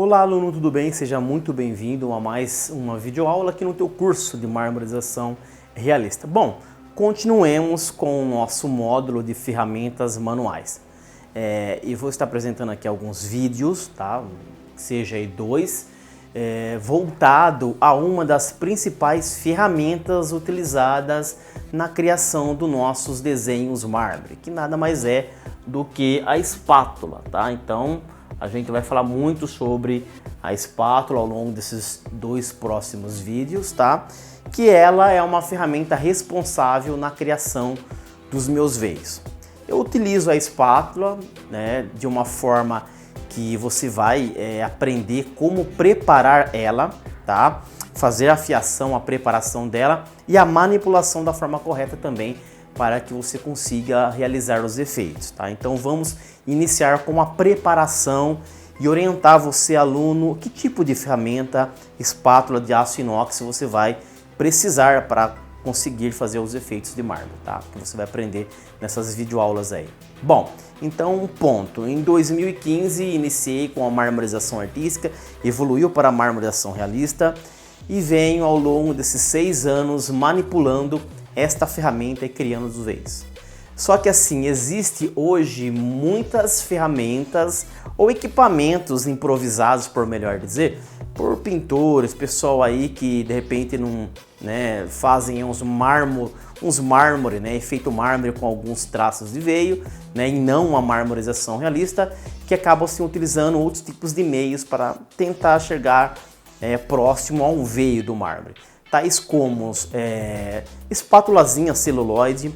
Olá aluno, tudo bem? Seja muito bem-vindo a mais uma videoaula aqui no teu curso de marmorização realista. Bom, continuemos com o nosso módulo de ferramentas manuais. E vou estar apresentando aqui alguns vídeos, tá? Seja aí dois, voltado a uma das principais ferramentas utilizadas na criação dos nossos desenhos mármore, que nada mais é do que a espátula, tá? Então, a gente vai falar muito sobre a espátula ao longo desses dois próximos vídeos, tá? Que ela é uma ferramenta responsável na criação dos meus veios. Eu utilizo a espátula, né, de uma forma que você vai aprender como preparar ela, tá? Fazer a fiação, a preparação dela e a manipulação da forma correta também, para que você consiga realizar os efeitos, tá? Então vamos iniciar com a preparação e orientar você, aluno, que tipo de ferramenta, espátula de aço inox você vai precisar para conseguir fazer os efeitos de mármore, tá? Que você vai aprender nessas videoaulas aí. Bom, então ponto. Em 2015 iniciei com a marmorização artística, evoluiu para a marmorização realista e venho ao longo desses 6 anos manipulando esta ferramenta e criando os veios. Só que assim, existe hoje muitas ferramentas ou equipamentos improvisados, por melhor dizer, por pintores, pessoal aí que de repente não, né, fazem uns mármore, né, efeito mármore com alguns traços de veio, né, e não uma marmorização realista, que acabam assim, utilizando outros tipos de meios para tentar chegar próximo a um veio do mármore. Tais como espátulazinha celuloide,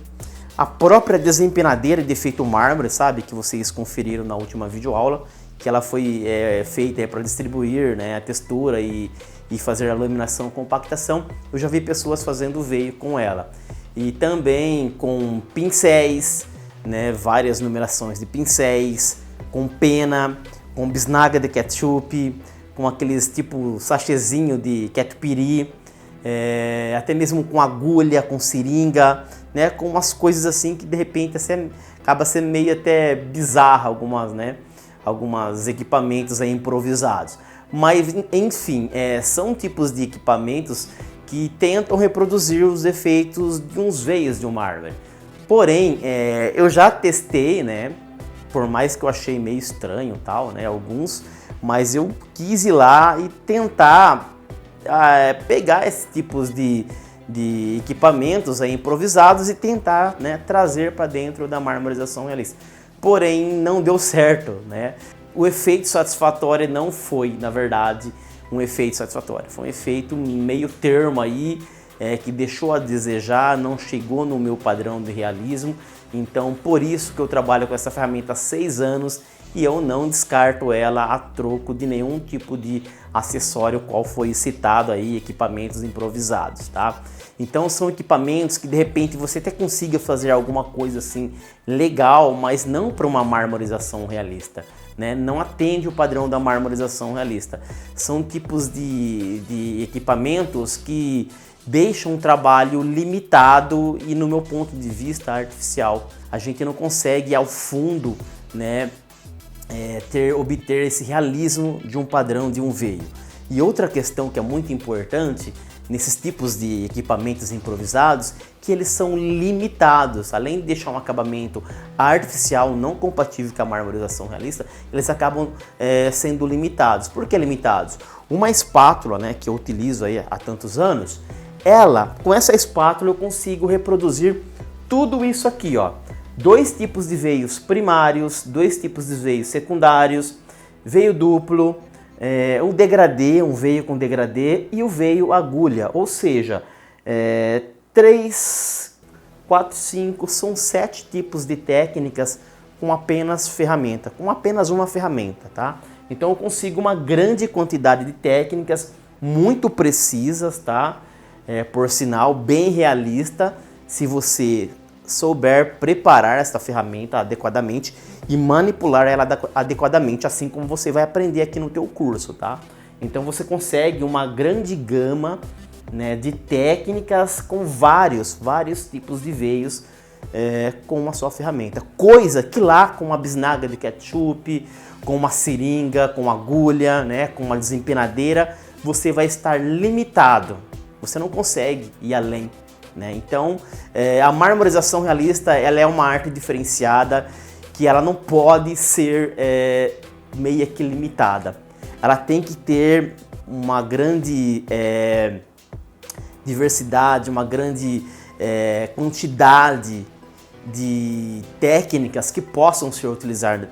a própria desempenadeira de efeito mármore, sabe, que vocês conferiram na última videoaula, que ela foi feita para distribuir, né, a textura e fazer a laminação, compactação. Eu já vi pessoas fazendo veio com ela. E também com pincéis, né, várias numerações de pincéis, com pena, com bisnaga de ketchup, com aqueles tipo sachêzinho de catupiry, até mesmo com agulha, com seringa, né, com umas coisas assim que de repente assim, acaba sendo meio até bizarra alguns equipamentos aí improvisados. Mas enfim, são tipos de equipamentos que tentam reproduzir os efeitos de uns veios de um mármore. Porém, eu já testei, né, por mais que eu achei meio estranho tal, né, alguns, mas eu quis ir lá e tentar pegar esses tipos de equipamentos aí improvisados e tentar, né, trazer para dentro da marmorização realista. Porém, não deu certo, né? O efeito satisfatório não foi, na verdade, um efeito satisfatório. Foi um efeito meio termo aí, que deixou a desejar, não chegou no meu padrão de realismo. Então, por isso que eu trabalho com essa ferramenta há 6 anos e eu não descarto ela a troco de nenhum tipo de acessório qual foi citado aí, equipamentos improvisados, tá? Então são equipamentos que de repente você até consiga fazer alguma coisa assim legal, mas não para uma marmorização realista, né? Não atende o padrão da marmorização realista. São tipos de equipamentos que deixam um trabalho limitado e, no meu ponto de vista, artificial. A gente não consegue ao fundo, né, obter esse realismo de um padrão de um veio. E outra questão que é muito importante nesses tipos de equipamentos improvisados, que eles são limitados. Além de deixar um acabamento artificial não compatível com a marmorização realista, eles acabam sendo limitados. Por que limitados? Uma espátula, né, que eu utilizo aí há tantos anos, com essa espátula eu consigo reproduzir tudo isso aqui, ó. 2 tipos de veios primários, 2 tipos de veios secundários, veio duplo, um degradê, um veio com degradê e o veio agulha, ou seja, 3, 4, 5, são 7 tipos de técnicas com apenas uma ferramenta, tá? Então eu consigo uma grande quantidade de técnicas muito precisas, tá? Por sinal, bem realista, se você souber preparar essa ferramenta adequadamente e manipular ela adequadamente, assim como você vai aprender aqui no teu curso, tá? Então você consegue uma grande gama, né, de técnicas com vários tipos de veios com uma só ferramenta. Coisa que lá com uma bisnaga de ketchup, com uma seringa, com agulha, né, com uma desempenadeira, você vai estar limitado. Você não consegue ir além, né? Então, a marmorização realista, ela é uma arte diferenciada que ela não pode ser meio que limitada. Ela tem que ter uma grande diversidade, uma grande quantidade de técnicas que possam ser utilizadas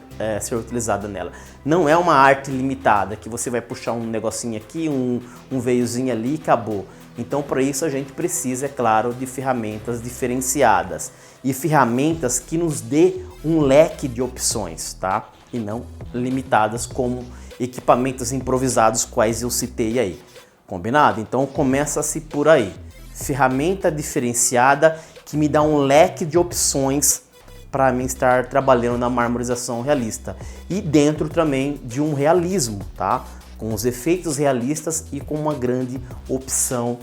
nela. Não é uma arte limitada, que você vai puxar um negocinho aqui, um veiozinho ali e acabou. Então, para isso, a gente precisa, é claro, de ferramentas diferenciadas e ferramentas que nos dê um leque de opções, tá? E não limitadas como equipamentos improvisados, quais eu citei aí. Combinado? Então, começa-se por aí. Ferramenta diferenciada que me dá um leque de opções para mim estar trabalhando na marmorização realista. E dentro também de um realismo, tá? Com os efeitos realistas e com uma grande opção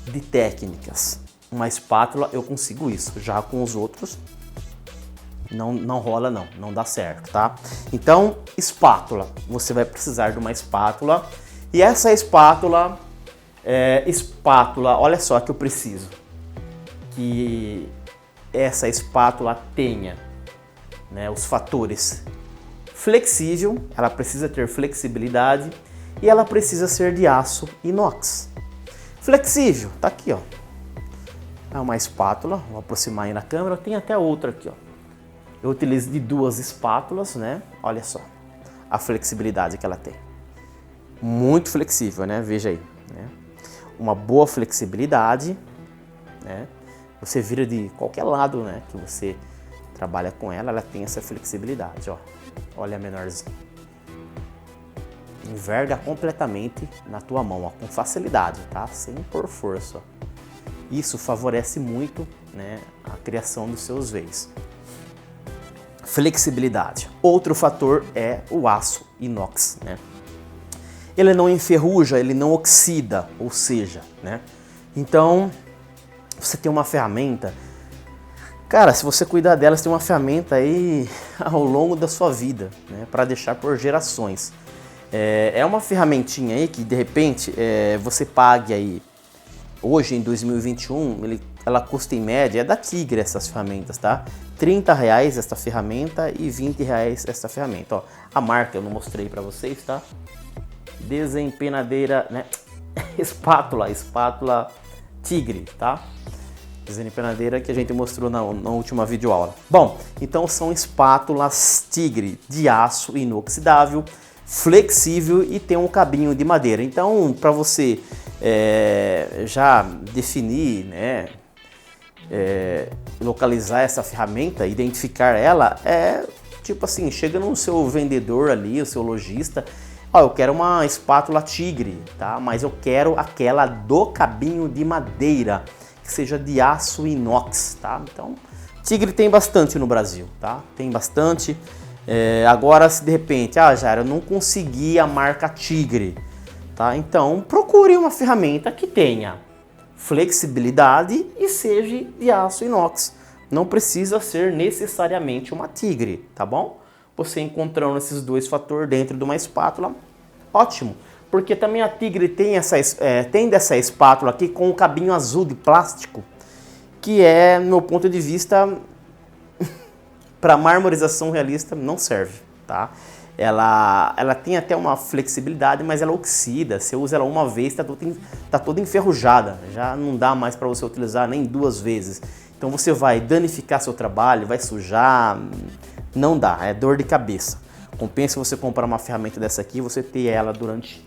de técnicas. Uma espátula eu consigo isso, já com os outros não rola não dá certo, tá? Então, espátula, você vai precisar de uma espátula e essa espátula, olha só que eu preciso que essa espátula tenha, né, os fatores flexível, ela precisa ter flexibilidade e ela precisa ser de aço inox. Flexível, tá aqui, ó. É uma espátula, vou aproximar aí na câmera, tem até outra aqui, ó. Eu utilizo de 2 espátulas, né? Olha só a flexibilidade que ela tem. Muito flexível, né? Veja aí, né? Uma boa flexibilidade, né? Você vira de qualquer lado, né, que você trabalha com ela, ela tem essa flexibilidade, ó. Olha a menorzinha. Enverga completamente na tua mão, ó, com facilidade, tá? Sem por força, ó. Isso favorece muito, né, a criação dos seus veios. Flexibilidade. Outro fator é o aço inox, né? Ele não enferruja, ele não oxida, ou seja, né? Então, você tem uma ferramenta, cara, se você cuidar dela, você tem uma ferramenta aí ao longo da sua vida, né, para deixar por gerações. É uma ferramentinha aí que de repente você pague aí, hoje em 2021, ela custa em média, é da Tigre essas ferramentas, tá? R$30 esta ferramenta e R$20 esta ferramenta, ó. A marca eu não mostrei para vocês, tá? Desempenadeira, né? Espátula Tigre, tá? Desempenadeira que a gente mostrou na última videoaula. Bom, então são espátulas Tigre de aço inoxidável, flexível e tem um cabinho de madeira. Então, para você já definir, né, localizar essa ferramenta, identificar ela, tipo assim, chega no seu vendedor ali, o seu lojista, ó, eu quero uma espátula Tigre, tá? Mas eu quero aquela do cabinho de madeira, que seja de aço inox, tá? Então, Tigre tem bastante no Brasil, tá? Tem bastante. Agora, se de repente, Jairo, eu não consegui a marca Tigre, tá? Então, procure uma ferramenta que tenha flexibilidade e seja de aço inox. Não precisa ser necessariamente uma Tigre, tá bom? Você encontrando esses dois fatores dentro de uma espátula, ótimo. Porque também a Tigre tem dessa espátula aqui com o cabinho azul de plástico, que no meu ponto de vista, para marmorização realista não serve, tá? Ela tem até uma flexibilidade, mas ela oxida. Você usa ela uma vez, tá toda enferrujada, já não dá mais para você utilizar nem 2 vezes. Então você vai danificar seu trabalho, vai sujar, não dá, é dor de cabeça. Compensa você comprar uma ferramenta dessa aqui e você ter ela durante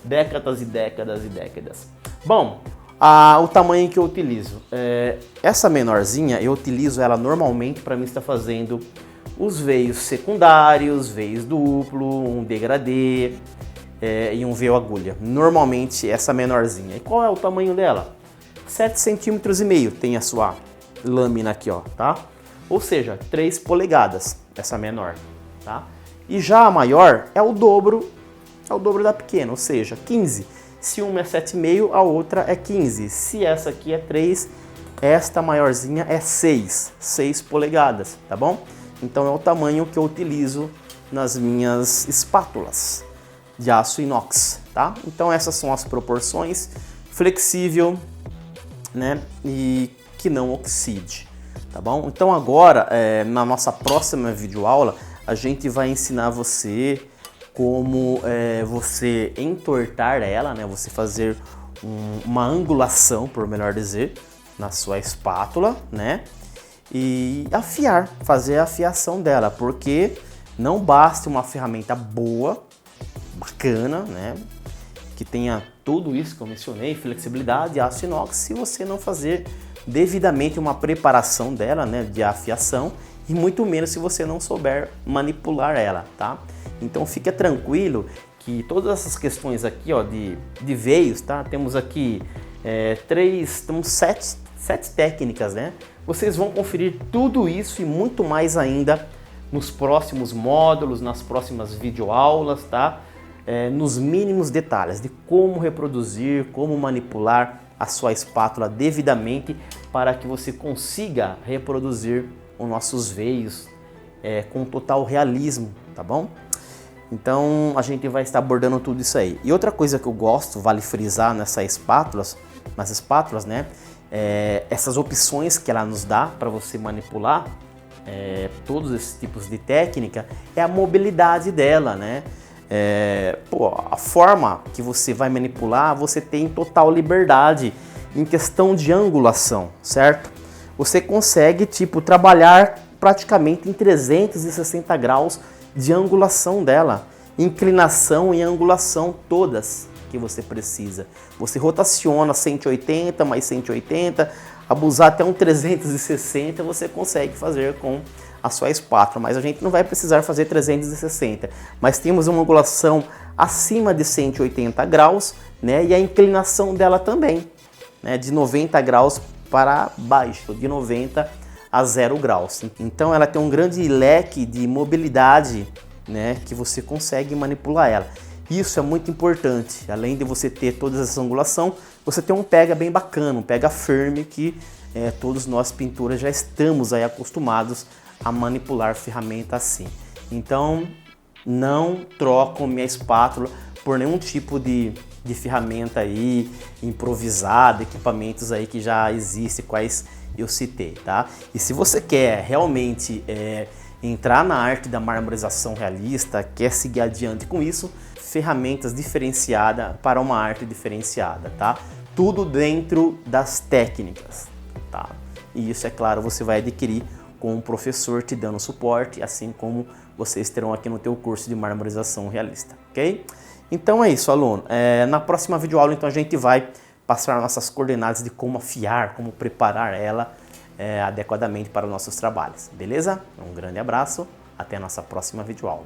décadas e décadas e décadas. Bom, o tamanho que eu utilizo. Essa menorzinha, eu utilizo ela normalmente para mim estar fazendo os veios secundários, veios duplo, um degradê e um veio agulha. Normalmente essa menorzinha. E qual é o tamanho dela? 7,5 cm tem a sua lâmina aqui, ó, tá? Ou seja, 3 polegadas, essa menor, tá? E já a maior é o dobro da pequena, ou seja, 15. Se uma é 7,5, a outra é 15. Se essa aqui é 3, esta maiorzinha é 6 polegadas, tá bom? Então é o tamanho que eu utilizo nas minhas espátulas de aço inox, tá? Então essas são as proporções, flexível, né, e que não oxide, tá bom? Então agora, na nossa próxima videoaula, a gente vai ensinar você como você entortar ela, né, você fazer uma angulação, por melhor dizer, na sua espátula, né, e afiar, fazer a afiação dela, porque não basta uma ferramenta boa, bacana, né, que tenha tudo isso que eu mencionei, flexibilidade, aço inox, se você não fazer devidamente uma preparação dela, né, de afiação, e muito menos se você não souber manipular ela, tá? Então fica tranquilo que todas essas questões aqui, ó, de veios, tá? Temos aqui temos sete técnicas, né? Vocês vão conferir tudo isso e muito mais ainda nos próximos módulos, nas próximas videoaulas, tá? Nos mínimos detalhes de como reproduzir, como manipular a sua espátula devidamente para que você consiga reproduzir os nossos veios com total realismo, tá bom? Então a gente vai estar abordando tudo isso aí. E outra coisa que eu gosto, vale frisar nas espátulas, né? Essas opções que ela nos dá para você manipular todos esses tipos de técnica é a mobilidade dela, né? A forma que você vai manipular, você tem total liberdade em questão de angulação, certo? Você consegue trabalhar praticamente em 360 graus de angulação dela, inclinação e angulação todas que você precisa. Você rotaciona 180 mais 180, abusar até um 360 você consegue fazer com a sua espátula, mas a gente não vai precisar fazer 360, mas temos uma angulação acima de 180 graus, né, e a inclinação dela também, né, de 90 graus para baixo, de 90 a 0 graus. Então ela tem um grande leque de mobilidade, né, que você consegue manipular ela. Isso é muito importante, além de você ter toda essa angulação, você tem um pega bem bacana, um pega firme que todos nós pintores já estamos aí acostumados a manipular ferramenta assim. Então não troco minha espátula por nenhum tipo de ferramenta aí improvisada, equipamentos aí que já existem, quais eu citei, tá? E se você quer realmente entrar na arte da marmorização realista, quer seguir adiante com isso, ferramentas diferenciadas para uma arte diferenciada, tá? Tudo dentro das técnicas, tá? E isso, é claro, você vai adquirir com um professor te dando suporte, assim como vocês terão aqui no teu curso de marmorização realista, ok? Então é isso, aluno. Na próxima videoaula, então, a gente vai passar nossas coordenadas de como afiar, como preparar ela adequadamente para os nossos trabalhos, beleza? Um grande abraço, até a nossa próxima videoaula.